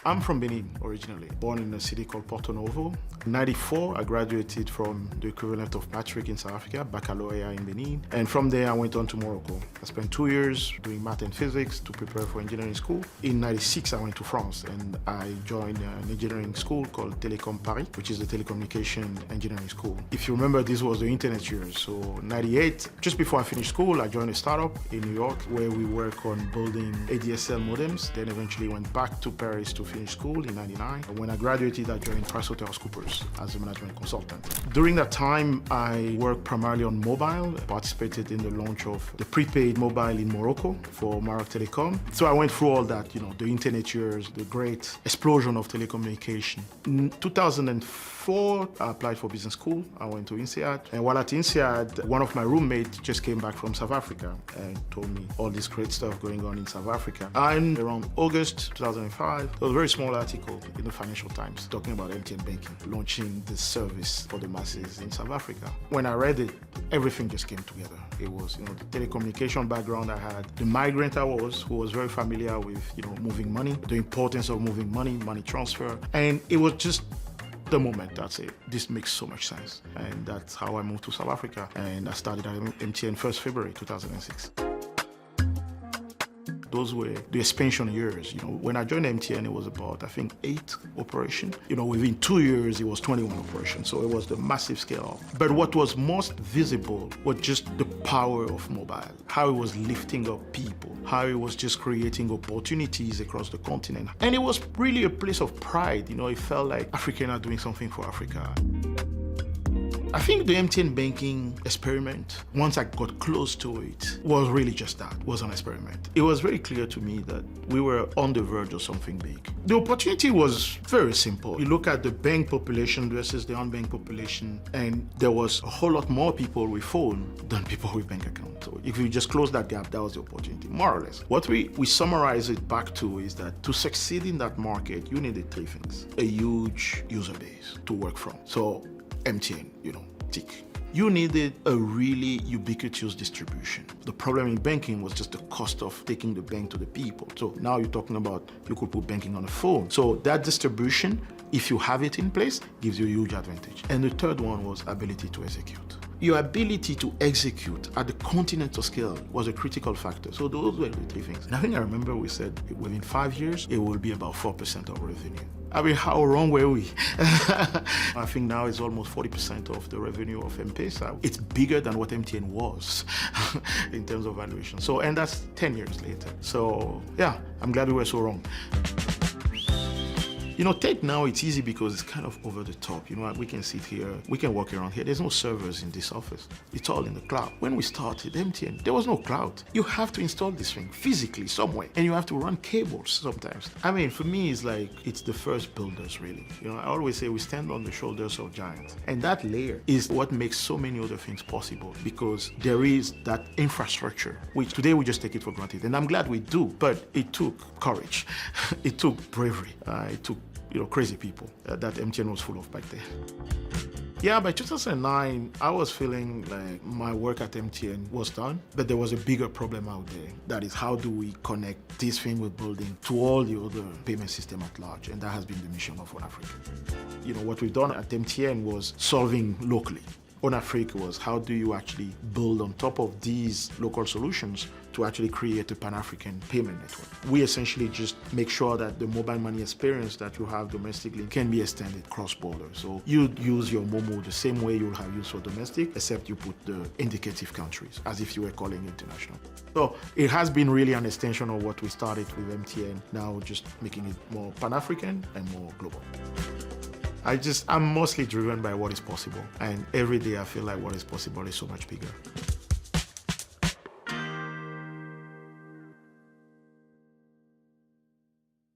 I'm from Benin originally, born in a city called Porto Novo. In '94, I graduated from the equivalent of matric in South Africa, baccalaureate in Benin. And from there, I went on to Morocco. I spent 2 years doing math and physics to prepare for engineering school. In '96, I went to France and I joined an engineering school called Télécom Paris, which is the telecommunication engineering school. If you remember, this was the internet years. So '98, just before I finished school, I joined a startup in New York where we work on building ADSL modems, then eventually went back to Paris to finish school in '99. When I graduated, I joined PricewaterhouseCoopers as a management consultant. During that time, I worked primarily on mobile, participated in the launch of the prepaid mobile in Morocco for Maroc Telecom. So I went through all that, the internet years, the great explosion of telecommunication. In 2004, I applied for business school. I went to INSEAD. And while at INSEAD, one of my roommates just came back from South Africa and told me all this great stuff going on in South Africa. And around August 2005, there was a very small article in the Financial Times talking about MTN Banking, launching this service for the masses in South Africa. When I read it, everything just came together. It was, the telecommunication background I had, the migrant I was, who was very familiar with, moving money, the importance of moving money transfer. And it was just the moment that say, this makes so much sense. And that's how I moved to South Africa. And I started at MTN 1st February 2006. Those were the expansion years. When I joined MTN, it was about, I think, 8 operations. Within 2 years, it was 21 operations. So it was the massive scale. But what was most visible was just the power of mobile, how it was lifting up people, how it was just creating opportunities across the continent. And it was really a place of pride. It felt like Africans are doing something for Africa. I think the MTN banking experiment, once I got close to it, was really just that, was an experiment. It was very clear to me that we were on the verge of something big. The opportunity was very simple. You look at the bank population versus the unbanked population, and there was a whole lot more people with phone than people with bank accounts. So if you just close that gap, that was the opportunity, more or less. What we summarize it back to is that to succeed in that market, you needed 3 things. A huge user base to work from. So MTN, tick. You needed a really ubiquitous distribution. The problem in banking was just the cost of taking the bank to the people. So now you're talking about you could put banking on a phone. So that distribution, if you have it in place, gives you a huge advantage. And the third one was ability to execute. Your ability to execute at the continental scale was a critical factor. So those were the 3 things. And I think I remember we said within 5 years, it will be about 4% of revenue. I mean, how wrong were we? I think now it's almost 40% of the revenue of M-Pesa. It's bigger than what MTN was in terms of valuation. So, and that's 10 years later. So yeah, I'm glad we were so wrong. Tech now, it's easy because it's kind of over the top. We can sit here, we can walk around here. There's no servers in this office. It's all in the cloud. When we started MTN, there was no cloud. You have to install this thing physically somewhere, and you have to run cables sometimes. I mean, for me, it's like, it's the first builders, really. I always say we stand on the shoulders of giants. And that layer is what makes so many other things possible, because there is that infrastructure, which today we just take it for granted. And I'm glad we do, but it took courage. It took bravery. It took crazy people that MTN was full of back then. Yeah, by 2009, I was feeling like my work at MTN was done, but there was a bigger problem out there. That is, how do we connect this thing we're building to all the other payment system at large? And that has been the mission of OnAfrique. What we've done at MTN was solving locally. OnAfrique was, how do you actually build on top of these local solutions to actually create a Pan-African payment network? We essentially just make sure that the mobile money experience that you have domestically can be extended cross-border. So you'd use your MoMo the same way you'll have used for domestic, except you put the indicative countries, as if you were calling international. So it has been really an extension of what we started with MTN, now just making it more Pan-African and more global. I'm mostly driven by what is possible. And every day I feel like what is possible is so much bigger.